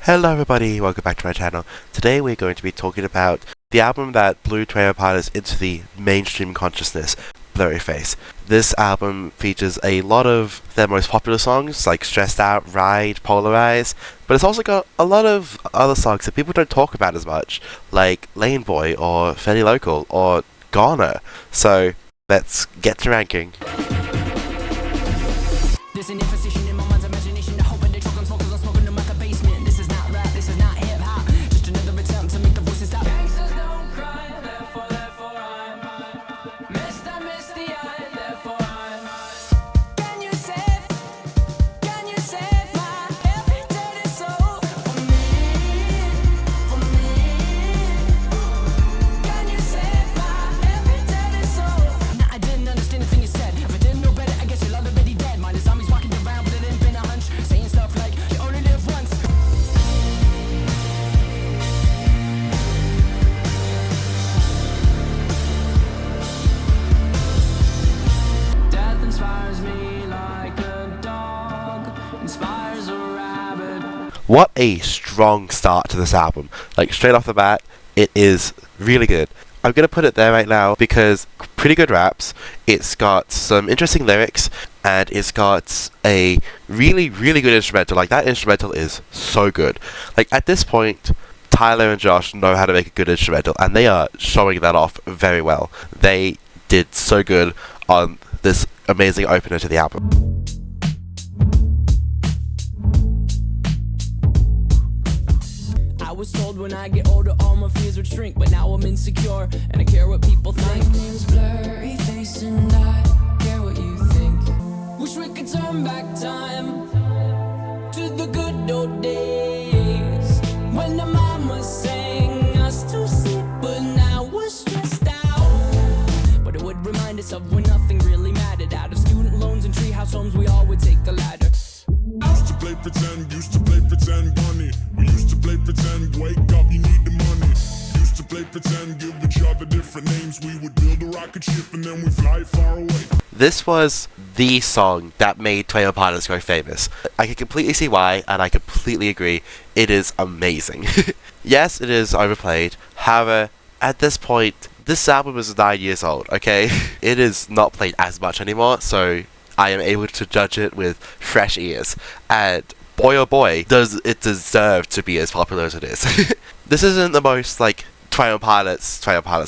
Hello everybody, welcome back to my channel. Today we're going to be talking about the album that blew Tierlist artists into the mainstream consciousness, Blurryface. This album features a lot of their most popular songs like Stressed Out, Ride, Polarize, but it's also got a lot of other songs that people don't talk about as much, like Lane Boy or Fairly Local or Goner. So let's get to ranking. There's an imposition in my mind's imagination. I hope they choke on smokers, I'm smoking them at the basement. This is not rap, this is not hip hop. Just another attempt to make the voices stop. Gangsters don't cry, therefore I'm missed, I miss the eye, therefore I'm. Can you save my every dirty soul for me? Can you save my every dirty soul? Nah, I didn't understand the thing you said. If I didn't know better, I guess you're already dead. Mine is zombies walking around, but it ain't been a hunch. Saying stuff like, you only live once. Death inspires me like a dog inspires a rabbit. What a strong start to this album. Like, straight off the bat, it is really good. I'm gonna put it there right now because pretty good raps, it's got some interesting lyrics, and it's got a really good instrumental. Like, that instrumental is so good. Like, at this point, Tyler and Josh know how to make a good instrumental, and they are showing that off very well. They did so good on this amazing opener to the album. I was told when I get older all my fears would shrink, but now I'm insecure and I care what people think. My name's Blurryface and I care what you think. Wish we could turn back time to the good old days when the mama sang us to sleep, but now we're stressed out. But it would remind us of when nothing really mattered. Out of student loans and treehouse homes, we all would take a ladder. Used to play pretend, bunny. We used to play pretend, wake up, you need the money. Used to play pretend, give each other different names. We would build a rocket ship and then we fly far away. This was the song that made Tierlist artists go famous. I can completely see why, and I completely agree. It is amazing. Yes, it is overplayed. However, at this point, this album is 9 years old, okay? It is not played as much anymore, so I am able to judge it with fresh ears. And boy oh boy, does it deserve to be as popular as it is. This isn't the most, like, Tierlist Pilots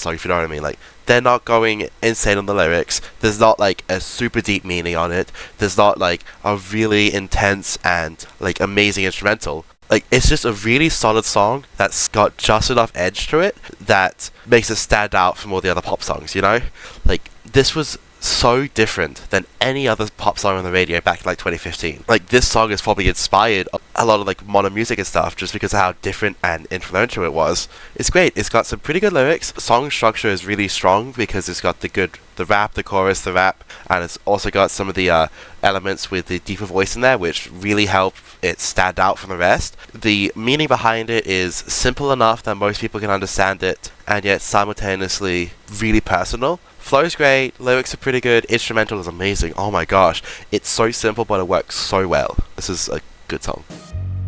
song, if you know what I mean. Like, they're not going insane on the lyrics. There's not, like, a super deep meaning on it. There's not, like, a really intense and, like, amazing instrumental. Like, it's just a really solid song that's got just enough edge to it that makes it stand out from all the other pop songs, you know? Like, this was so different than any other pop song on the radio back in like 2015. Like, this song has probably inspired a lot of like modern music and stuff just because of how different and influential it was. It's great. It's got some pretty good lyrics. Song structure is really strong because it's got the rap, the chorus, the rap, and it's also got some of the elements with the deeper voice in there which really help it stand out from the rest. The meaning behind it is simple enough that most people can understand it, and yet simultaneously really personal. Flow's great, lyrics are pretty good, instrumental is amazing. Oh my gosh, it's so simple but it works so well. This is a good song.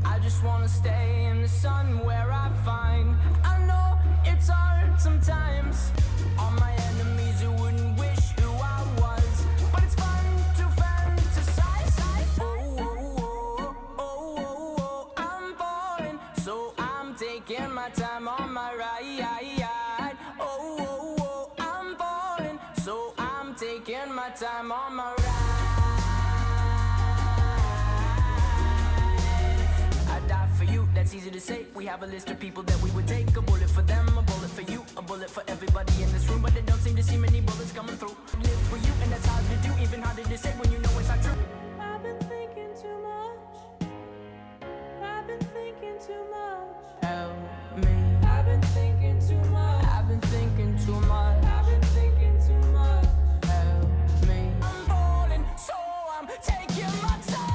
I just wanna stay in the sun where I find. I know it's hard sometimes. All my enemies who wouldn't wish who I was, but it's fun to fantasize. Oh, I'm falling, so I'm taking my time on my ride. Oh, I'm falling, so I'm taking my time on my ride. That's easy to say. We have a list of people that we would take. A bullet for them, a bullet for you, a bullet for everybody in this room. But there don't seem to see many bullets coming through. Live for you, and that's hard to do. Even harder to say when you know it's not true. I've been thinking too much. I've been thinking too much. Help me. I've been thinking too much. I've been thinking too much. I've been thinking too much. Help me. I'm falling, so I'm taking my time.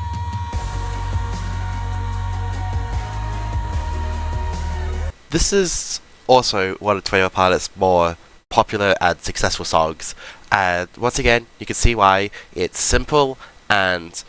This is also one of Tierlist Pilot's more popular and successful songs, and once again, you can see why. It's simple and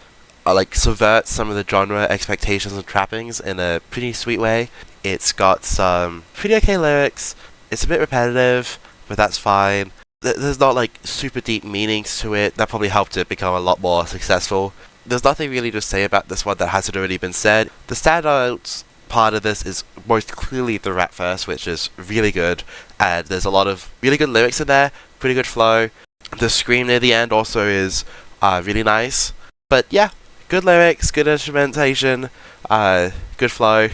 like subverts some of the genre expectations and trappings in a pretty sweet way. It's got some pretty okay lyrics. It's a bit repetitive, but that's fine. There's not like super deep meanings to it. That probably helped it become a lot more successful. There's nothing really to say about this one that hasn't already been said. The standout part of this is most clearly the rap verse, which is really good, and there's a lot of really good lyrics in there, pretty good flow. The scream near the end also is really nice. But yeah, good lyrics, good instrumentation, good flow.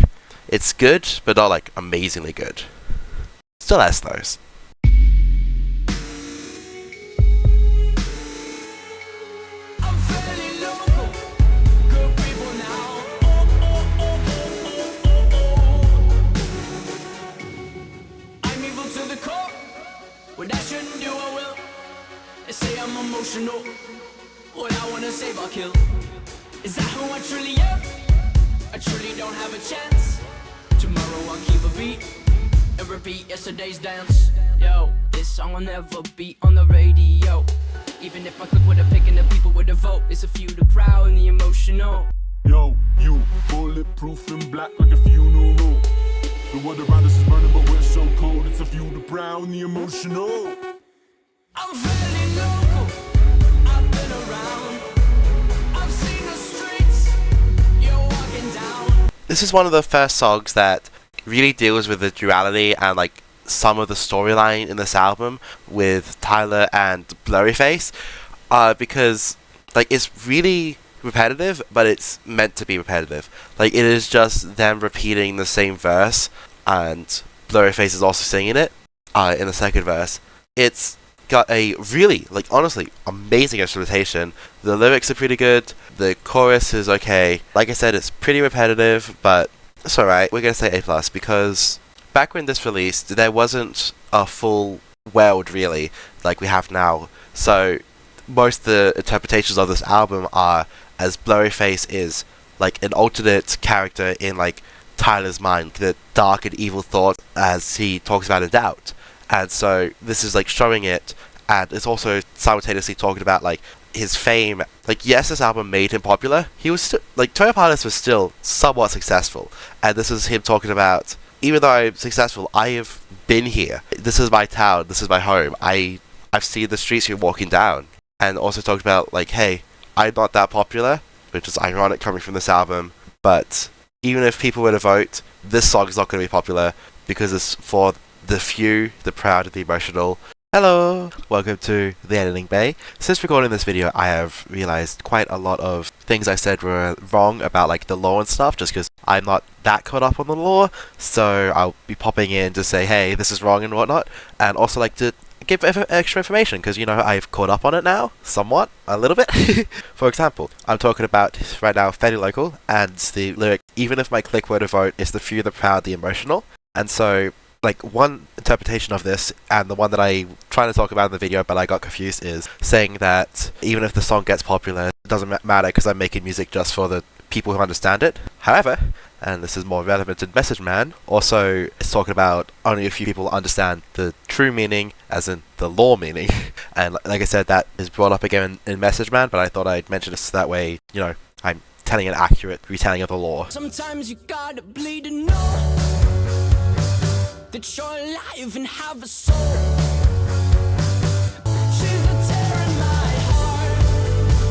It's good, but not like amazingly good. Still has those. What I shouldn't do, I will. They say I'm emotional. What I wanna save, I'll kill. Is that who I truly am? I truly don't have a chance. Tomorrow I'll keep a beat and repeat yesterday's dance. Yo, this song will never be on the radio. Even if I click with a pick and the people with a vote, it's a few the proud and the emotional. Yo, you bulletproof and black like a funeral. The world around us is burning, but we're so cold. It's a few the proud and the emotional. I'm fairly local. I've been around. I've seen the streets. You're walking down. This is one of the first songs that really deals with the duality and like some of the storyline in this album with Tyler and Blurryface, because like it's really repetitive, but it's meant to be repetitive. Like it is just them repeating the same verse, and Blurryface is also singing it in the second verse. It's got a really, like honestly, amazing instrumentation. The lyrics are pretty good. The chorus is okay. Like I said, it's pretty repetitive, but it's alright. We're gonna say A+, because back when this released, there wasn't a full world really like we have now. So most of the interpretations of this album are as Blurryface is like an alternate character in like Tyler's mind, the dark and evil thoughts as he talks about in Doubt. And so this is like showing it, and it's also simultaneously talking about like his fame. Like yes, this album made him popular. He was still like Toy Pilots was still somewhat successful, and this is him talking about, even though I'm successful, I have been here. This is my town. This is my home. I've seen the streets you're walking down. And also talked about like, hey, I'm not that popular, which is ironic coming from this album, but even if people were to vote, this song is not going to be popular because it's for the few, the proud, and the emotional. Hello! Welcome to the editing bay. Since recording this video, I have realized quite a lot of things I said were wrong about like the law and stuff, just because I'm not that caught up on the law, so I'll be popping in to say, hey, this is wrong and whatnot, and also like to give extra information, because you know I've caught up on it now, somewhat, a little bit. For example, I'm talking about right now fairly local, and the lyric, even if my click were to vote, is the few, the proud, the emotional. And so like one interpretation of this, and the one that I'm trying to talk about in the video but I got confused, is saying that even if the song gets popular, it doesn't matter because I'm making music just for the people who understand it. However, and this is more relevant in Message Man, also it's talking about only a few people understand the true meaning, as in the law meaning. And like I said, that is brought up again in Message Man, but I thought I'd mention this that way, you know, I'm telling an accurate retelling of the law. Sometimes you gotta bleed to know that you're alive and have a soul. She's the tear in my heart.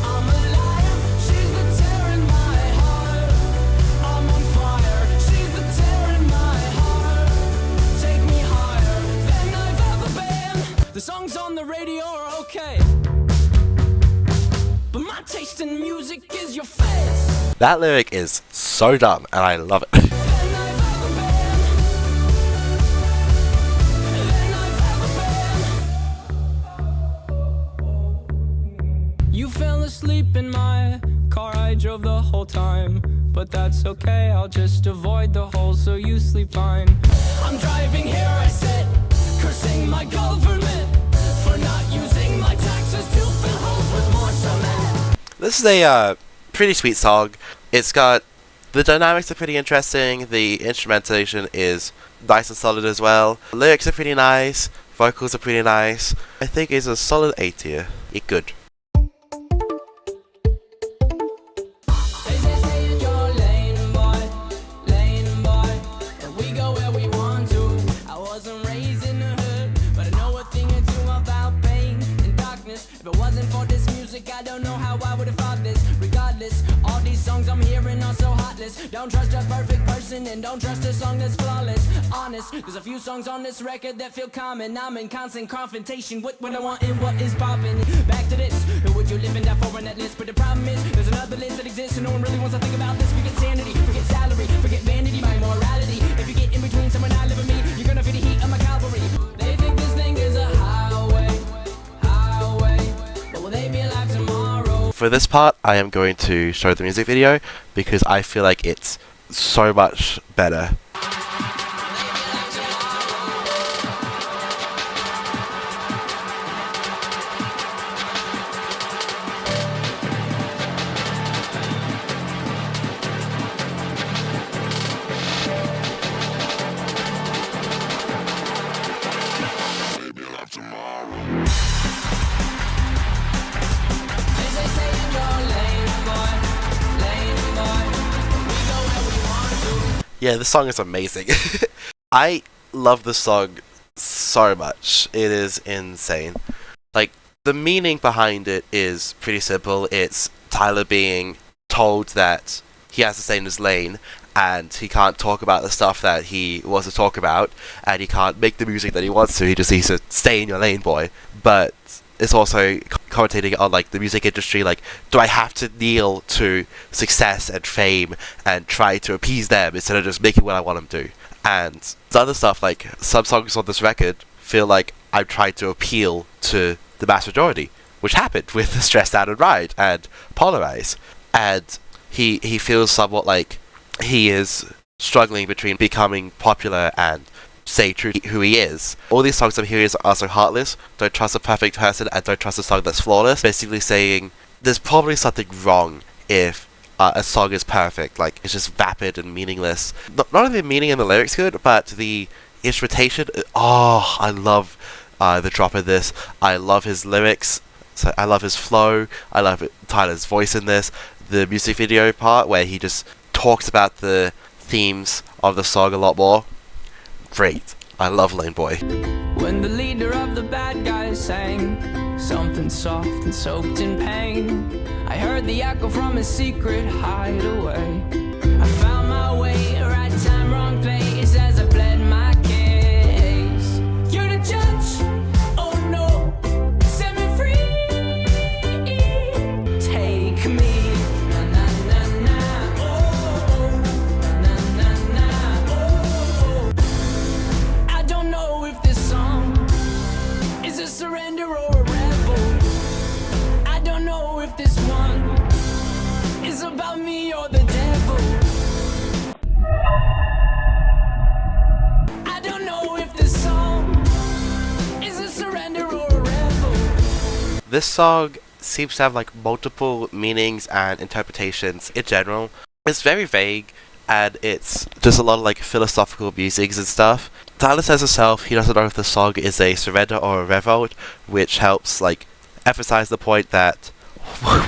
I'm alive. She's the tear in my heart. I'm on fire. She's the tear in my heart. Take me higher than I've ever been. The songs on the radio are okay, but my taste in music is your face. That lyric is so dumb, and I love it. You fell asleep in my car, I drove the whole time, but that's okay, I'll just avoid the hole so you sleep fine. I'm driving here, I sit, cursing my government for not using my taxes to fill holes with more cement. This is a pretty sweet song. It's got, the dynamics are pretty interesting, the instrumentation is nice and solid as well, the lyrics are pretty nice, vocals are pretty nice. I think it's a solid A tier. It's good. I don't know how I would have thought this. Regardless, all these songs I'm hearing are so heartless. Don't trust a perfect person and don't trust a song that's flawless. Honest, there's a few songs on this record that feel common. I'm in constant confrontation with what I want and what is popping. Back to this, who would you live and die for on that list? But the problem is, there's another list that exists and no one really wants to think about this. Forget sanity, forget salary, forget vanity, my morality. If you get in between someone I live and me, you're gonna feel the heat of my cavalry. They think this thing is a highway, but will they be alive tomorrow? For this part, I am going to show the music video because I feel like it's so much better. Yeah, the song is amazing. I love the song so much. It is insane. Like, the meaning behind it is pretty simple. It's Tyler being told that he has to stay in his lane and he can't talk about the stuff that he wants to talk about and he can't make the music that he wants to. He just needs to stay in your lane, boy. But it's also commentating on like the music industry, like, do I have to kneel to success and fame and try to appease them instead of just making what I want them to? And the other stuff, like some songs on this record feel like I'm trying to appeal to the mass majority, which happened with Stressed Out and Ride and Polarize. And he feels somewhat like he is struggling between becoming popular and stay true to who he is. All these songs I'm hearing are so heartless. Don't trust a perfect person and don't trust a song that's flawless. Basically saying there's probably something wrong if a song is perfect. Like, it's just vapid and meaningless. Not only the meaning and the lyrics good, but the instrumentation. Oh, I love the drop of this. I love his lyrics. So I love his flow. I love Tyler's voice in this. The music video part where he just talks about the themes of the song a lot more. Great. I love Lane Boy. When the leader of the bad guys sang something soft and soaked in pain, I heard the echo from his secret hideaway. I found my way, right time, wrong place, as I pled my case. You're the judge, oh no, set me free. Take me, na na na na, oh, na na na, oh. I don't know if this song is a surrender or a rebel. I don't know if this one is about me or the devil. I don't know if this song is a surrender or a rebel. This song seems to have like multiple meanings and interpretations in general. It's very vague and it's just a lot of like philosophical musings and stuff. Tyler says himself he doesn't know if the song is a surrender or a revolt, which helps like emphasize the point that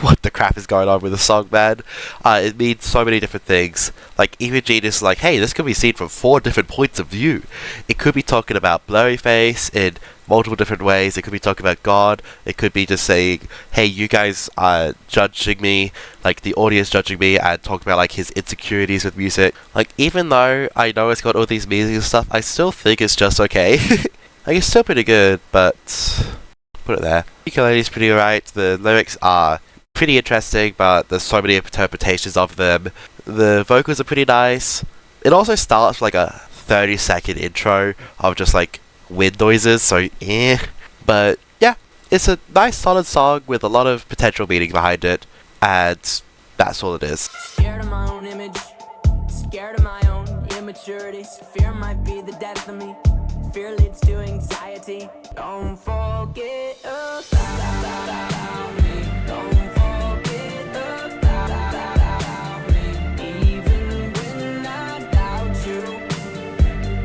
what the crap is going on with the song, man. It means so many different things. Like, even Genius is like, hey, this could be seen from 4 different points of view. It could be talking about Blurryface in multiple different ways. It could be talking about God. It could be just saying, hey, you guys are judging me, like the audience judging me, and talking about like his insecurities with music. Like, even though I know it's got all these meanings and stuff, I still think it's just okay. Like, it's still pretty good, but put it there. Ukulele's pretty alright. The lyrics are pretty interesting, but there's so many interpretations of them. The vocals are pretty nice. It also starts with like a 30-second intro of just like wind noises, so but yeah, it's a nice solid song with a lot of potential meaning behind it, and that's all it is. Scared of my own image, scared of my own immaturity. Fear might be the death of me. Fear leads to anxiety. Don't forget about me. Don't forget about me. Even when I doubt you,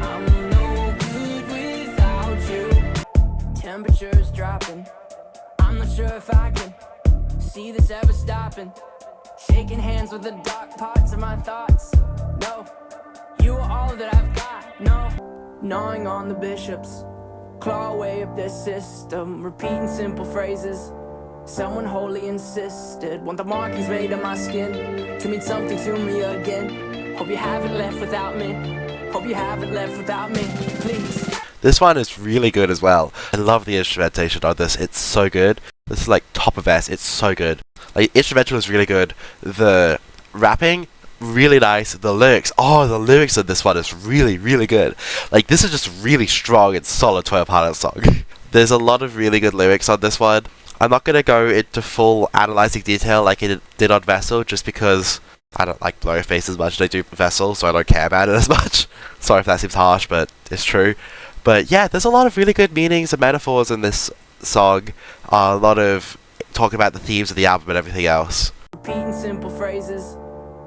I'm no good without you. Temperature's dropping. I'm not sure if I can see this ever stopping. Shaking hands with the dark parts of my thoughts. No, you are all that I've got. No. Gnawing on the bishops, claw away up their system, repeating simple phrases. Someone wholly insisted, want the markings made on my skin to mean something to me again. Hope you haven't left without me. Hope you haven't left without me, please. This one is really good as well. I love the instrumentation on this. It's so good. This is like top of S. It's so good. Like, instrumental is really good. The rapping, really nice. The lyrics, the lyrics in this one is really, really good. Like, this is just really strong and solid 12 Pilots song. There's a lot of really good lyrics on this one. I'm not going to go into full analyzing detail like it did on Vessel, just because I don't like Blurryface as much as I do Vessel, so I don't care about it as much. Sorry if that seems harsh, but it's true. But yeah, there's a lot of really good meanings and metaphors in this song. A lot of talking about the themes of the album and everything else. Repeating simple phrases.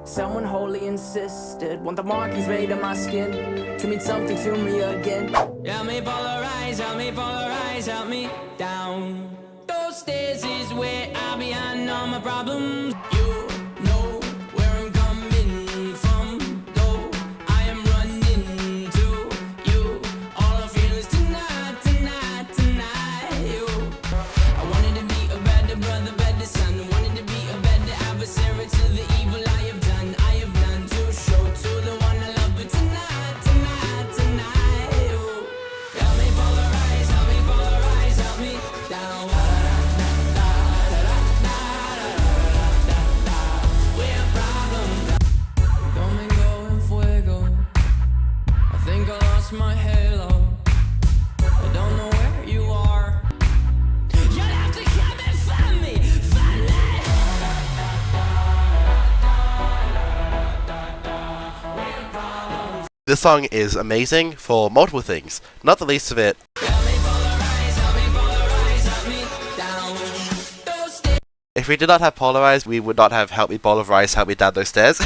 Someone wholly insisted, want the markings made on my skin to mean something to me again. Help me polarize, help me polarize, help me down. Those stairs is where I behind all my problems. You know where I'm coming from, though I am running to you. All I feel is tonight, tonight, tonight. You. I wanted to be a better brother, better son. Wanted to be a better adversary to the evil I have done. I have none to show to the one I love, but tonight, tonight, tonight. You. Help me polarize, help me polarize, help me down. My halo, I don't know where you are. You'll have to come and find me, find me. This song is amazing for multiple things, not the least of it. If we did not have Polarize, we would not have Help Me Polarize, Help Me Down Those Stairs.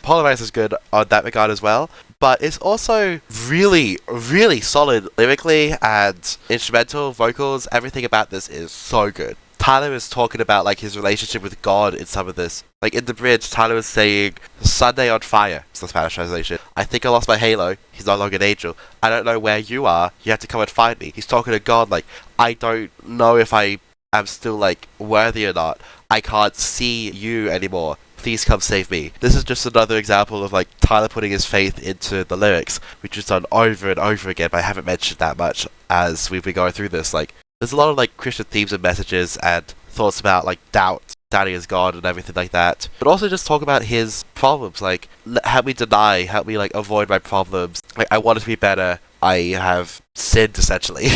Polarize is good on that regard as well, but it's also really, really solid lyrically and instrumental, vocals, everything about this is so good. Tyler is talking about like his relationship with God in some of this. Like in the bridge, Tyler is saying, Sunday on fire, it's the Spanish translation. I think I lost my halo, he's no longer an angel. I don't know where you are, you have to come and find me. He's talking to God like, I don't know if I am still like worthy or not. I can't see you anymore. Please come save me. This is just another example of like Tyler putting his faith into the lyrics, which is done over and over again, but I haven't mentioned that much as we've been going through this. Like, there's a lot of like Christian themes and messages and thoughts about like doubt, doubting his God and everything like that. But also just talk about his problems, like help me deny, help me like avoid my problems. Like, I want it to be better. I have sinned essentially,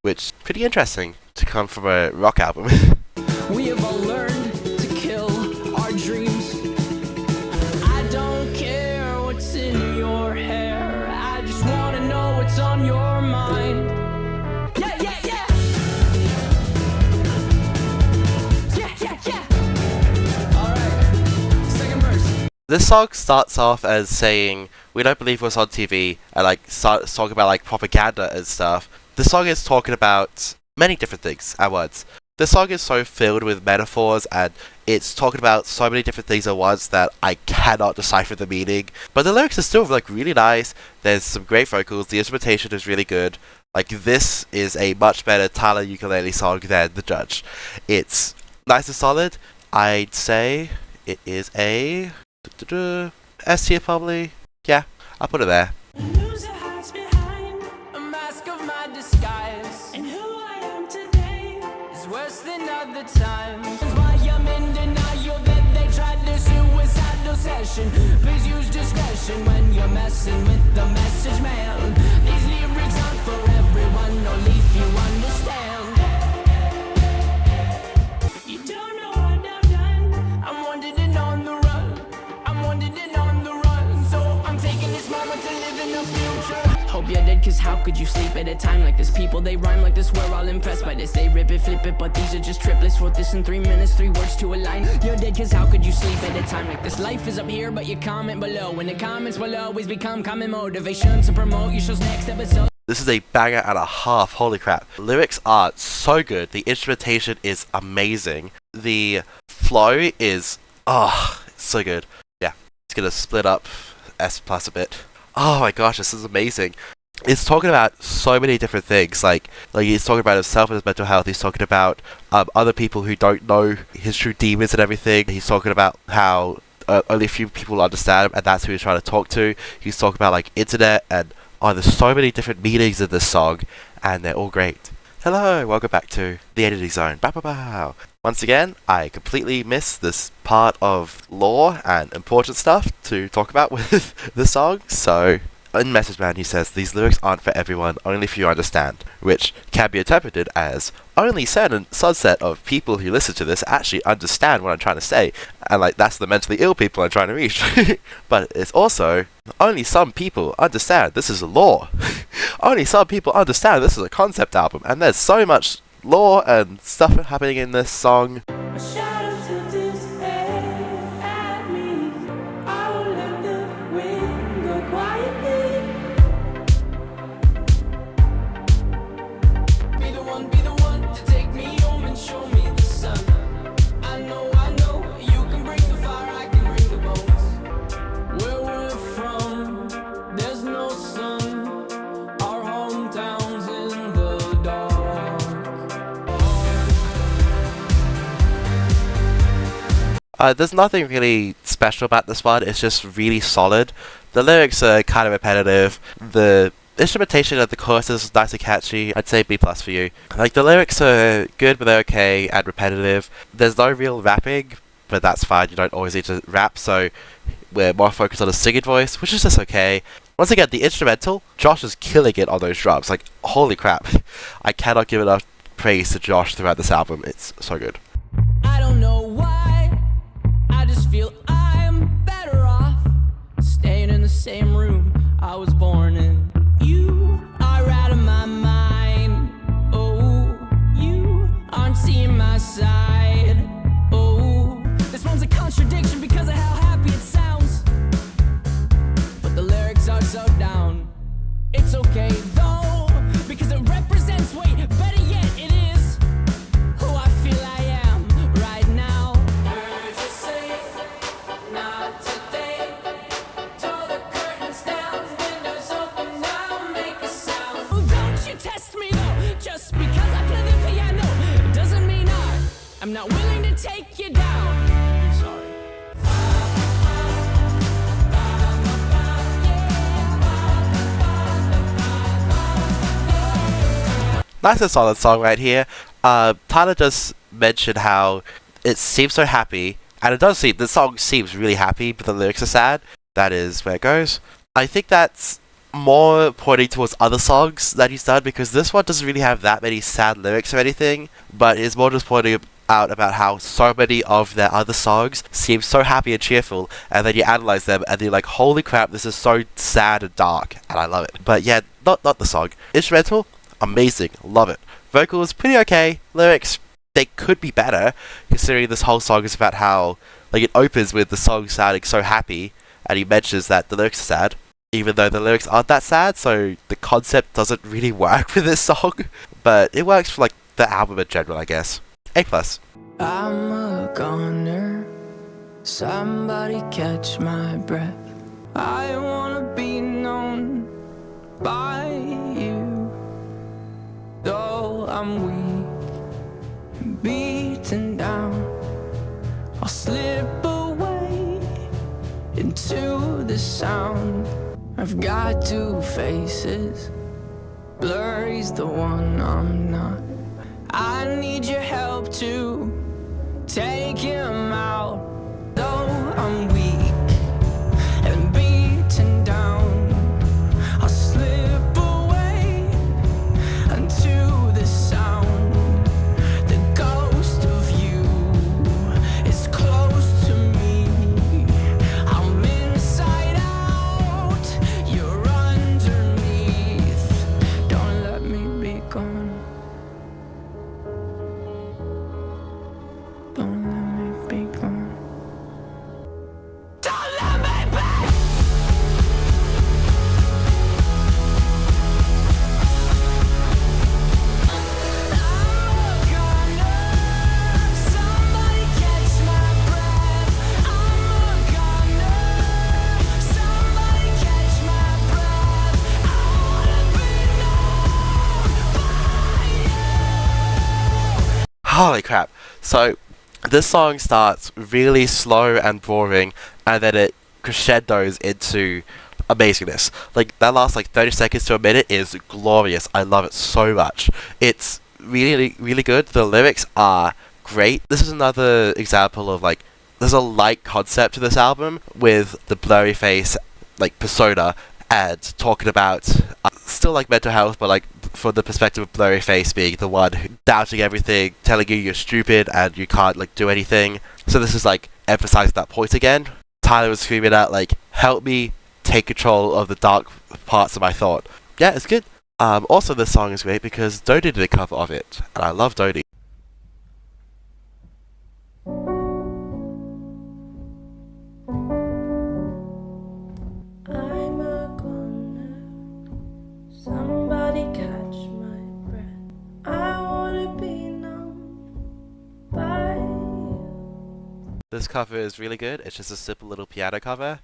which is pretty interesting to come from a rock album. We have all learned to kill our dreams. I don't care what's in your hair. I just want to know what's on your mind. Yeah, yeah, yeah. Yeah, yeah, yeah. Alright, second verse. This song starts off as saying, we don't believe what's on TV, and like starts talking about like propaganda and stuff. This song is talking about many different things at once. This song is so filled with metaphors and it's talking about so many different things at once that I cannot decipher the meaning. But the lyrics are still like really nice. There's some great vocals. The instrumentation is really good. Like, this is a much better Tyler ukulele song than The Judge. It's nice and solid. I'd say it is a S tier probably. Yeah, I'll put it there. Worse than other times. Why I'm in denial that they tried their suicidal session. Please use discretion when you're messing with the message, man. These lyrics aren't for everyone, only if you understand. You don't know what I've done. I'm wandering on the run. I'm wandering on the run. So I'm taking this moment to live in the future. Hope you're dead, cause how could you sleep at a time like this? People, they rhyme like this, we're all impressed by this. They rip it, flip it, but these are just triplets. Wrote this in 3 minutes, 3 words to a line. You're dead, cause how could you sleep at a time like this? Life is up here, but you comment below. And the comments will always become common motivation to promote your show's next episode. This is a banger and a half, holy crap. Lyrics are so good, the instrumentation is amazing. The flow is, so good. Yeah, it's gonna split up S plus a bit. Oh my gosh, this is amazing. it's talking about so many different things. Like he's talking about himself and his mental health. He's talking about other people who don't know his true demons and everything. He's talking about how only a few people understand him, and that's who he's trying to talk to. He's talking about like internet, and there's so many different meanings in this song, and they're all great. Hello, welcome back to the editing zone. Bow bow bow. Once again, I completely missed this part of lore and important stuff to talk about with the song, so in Message Man he says, these lyrics aren't for everyone, only if you understand, which can be interpreted as, only certain subset of people who listen to this actually understand what I'm trying to say, and like that's the mentally ill people I'm trying to reach. But it's also, only some people understand this is a lore. Only some people understand this is a concept album, and there's so much lore and stuff happening in this song. There's nothing really special about this one, it's just really solid. The lyrics are kind of repetitive, the instrumentation of the chorus is nice and catchy. I'd say B+ for you. Like, the lyrics are good but they're okay and repetitive. There's no real rapping, but that's fine, you don't always need to rap, so we're more focused on the singing voice, which is just okay. Once again, the instrumental, Josh is killing it on those drums, like, holy crap. I cannot give enough praise to Josh throughout this album, it's so good. I don't know why, I just feel I'm better off staying in the same room I was born in. You are out of my mind. Oh, you aren't seeing my side. Oh, this one's a contradiction because of how happy it sounds, but the lyrics are so down. It's okay though, because it represents, wait, better yet, it is who I feel I am right now. Heard you say, not today. Tore the curtains down, windows open now, make a sound. Oh, don't you test me though, just because I play the piano, it doesn't mean I'm not willing to take you down. I'm sorry. Nice and solid song right here. Tyler just mentioned how it seems so happy, and it does seem, the song seems really happy, but the lyrics are sad. That is where it goes. I think that's more pointing towards other songs that he's done, because this one doesn't really have that many sad lyrics or anything, but it's more just pointing out about how so many of their other songs seem so happy and cheerful, and then you analyze them and you're like, holy crap, this is so sad and dark, and I love it. But yeah, not the song. Instrumental, amazing, love it. Vocals, pretty okay. Lyrics, they could be better, considering this whole song is about how, like, it opens with the song sounding so happy, and he mentions that the lyrics are sad, even though the lyrics aren't that sad, so the concept doesn't really work for this song, but it works for, like, the album in general, I guess. A+. I'm a goner, somebody catch my breath. I wanna be known by you, though I'm weak, beaten down, I'll slip away into the sound. I've got two faces, Blurry's the one I'm not. I need your help to take him out, though I'm weak and beaten down, I'll slip away into the sound. The ghost of you is close to me, I'm inside out, you're underneath, don't let me be gone. Don't let me be gone. Holy crap. So, this song starts really slow and boring, and then it crescendos into amazingness. Like, that last, 30 seconds to a minute is glorious. I love it so much. It's really, really good. The lyrics are great. This is another example of, there's a light concept to this album with the Blurryface, persona, and talking about still mental health, but from the perspective of Blurryface being the one who doubting everything, telling you you're stupid and you can't do anything. So this is emphasizing that point again. Tyler was screaming out help me take control of the dark parts of my thought. Yeah, it's good. Also this song is great because Dodie did a cover of it, and I love Dodie. Somebody catch my breath. I wanna be known by you. This cover is really good. It's just a simple little piano cover.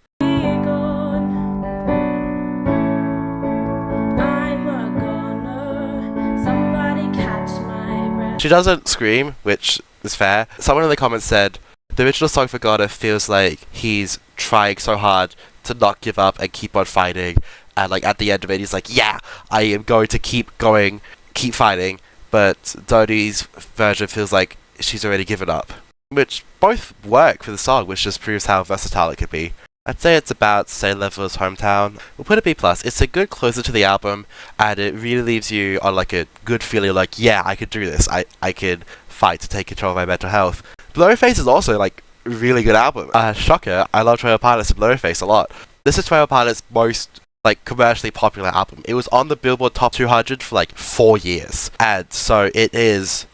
She doesn't scream, which is fair. Someone in the comments said, the original song for Goner feels like he's trying so hard to not give up and keep on fighting. And at the end of it, he's like, yeah, I am going to keep going, keep fighting. But Dodie's version feels like she's already given up. Which both work for the song, which just proves how versatile it could be. I'd say it's about same level as Hometown. We'll put a B+. It's a good closer to the album, and it really leaves you on a good feeling yeah, I could do this. I could fight to take control of my mental health. Blurryface is also really good album. Shocker, I love 12 Pilots and Blurryface a lot. This is 12 Pilots' most commercially popular album. It was on the Billboard Top 200 for 4 years, and so it is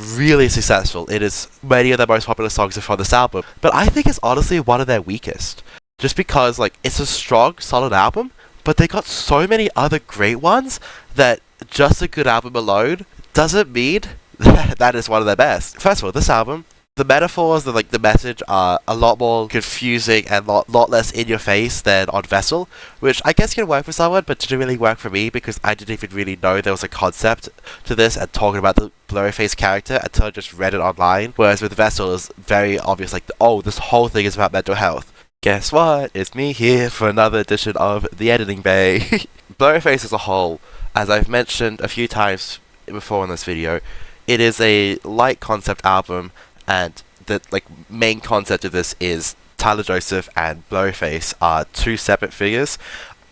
really successful. It is many of their most popular songs are from this album, but I think it's honestly one of their weakest. Just because, it's a strong, solid album, but they got so many other great ones that just a good album alone doesn't mean that is one of their best. First of all, this album, the metaphors, the message are a lot more confusing and lot less in your face than on Vessel, which I guess can work for someone, but didn't really work for me because I didn't even really know there was a concept to this and talking about the Blurryface character until I just read it online. Whereas with Vessel, it's very obvious, oh, this whole thing is about mental health. Guess what? It's me here for another edition of The Editing Bay. Blurryface as a whole, as I've mentioned a few times before in this video, it is a light concept album, and the main concept of this is Tyler Joseph and Blurryface are two separate figures.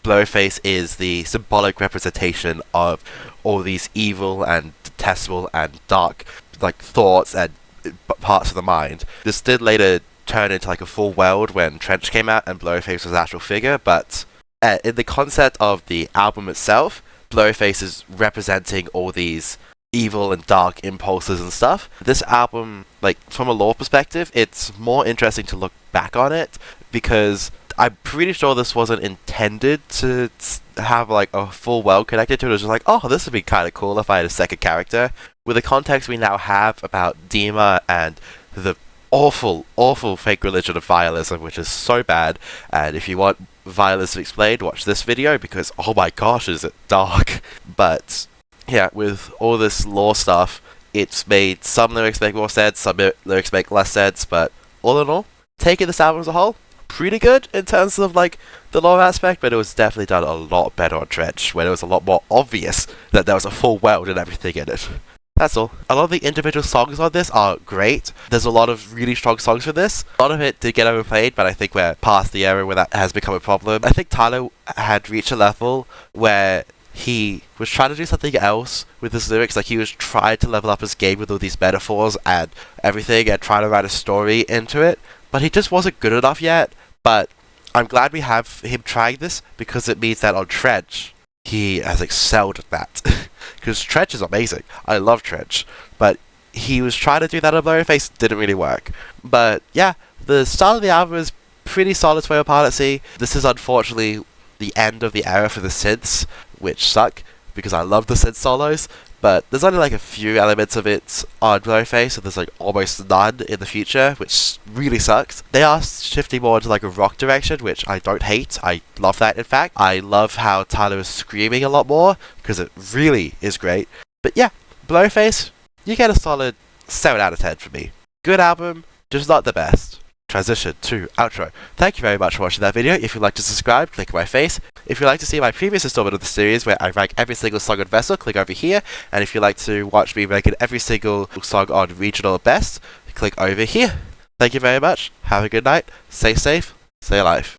Blurryface is the symbolic representation of all these evil and detestable and dark thoughts and parts of the mind. This did later turn into a full world when Trench came out and Blurryface was an actual figure, but in the concept of the album itself, Blurryface is representing all these evil and dark impulses and stuff. This album, from a lore perspective, it's more interesting to look back on it because I'm pretty sure this wasn't intended to have a full world connected to it. It was just oh, this would be kind of cool if I had a second character. With the context we now have about Dima and the awful fake religion of vialism, which is so bad, and if you want vialism explained, watch this video because oh my gosh, is it dark. But yeah, with all this lore stuff, it's made some lyrics make more sense, some lyrics make less sense, but all in all, taking this album as a whole, pretty good in terms of the lore aspect, but it was definitely done a lot better on Trench, where it was a lot more obvious that there was a full world and everything in it. That's all. A lot of the individual songs on this are great. There's a lot of really strong songs for this. A lot of it did get overplayed, but I think we're past the era where that has become a problem. I think Tyler had reached a level where he was trying to do something else with his lyrics. He was trying to level up his game with all these metaphors and everything and trying to write a story into it, but he just wasn't good enough yet. But I'm glad we have him trying this because it means that on Trench, he has excelled at that. Because Trench is amazing. I love Trench. But he was trying to do that on Blurryface, didn't really work. But yeah, the style of the album is pretty solid for Policy. This is unfortunately the end of the era for the synths, which suck, because I love the synth solos. But there's only a few elements of it on Blurryface, and there's almost none in the future, which really sucks. They are shifting more into a rock direction, which I don't hate. I love that, in fact. I love how Tyler is screaming a lot more, because it really is great. But yeah, Blurryface, you get a solid 7 out of 10 for me. Good album, just not the best. Transition to outro. Thank you very much for watching that video. If you'd like to subscribe, click my face. If you'd like to see my previous installment of the series where I rank every single song on Vessel, click over here. And if you'd like to watch me ranking every single song on Regional Best, click over here. Thank you very much. Have a good night. Stay safe. Stay alive.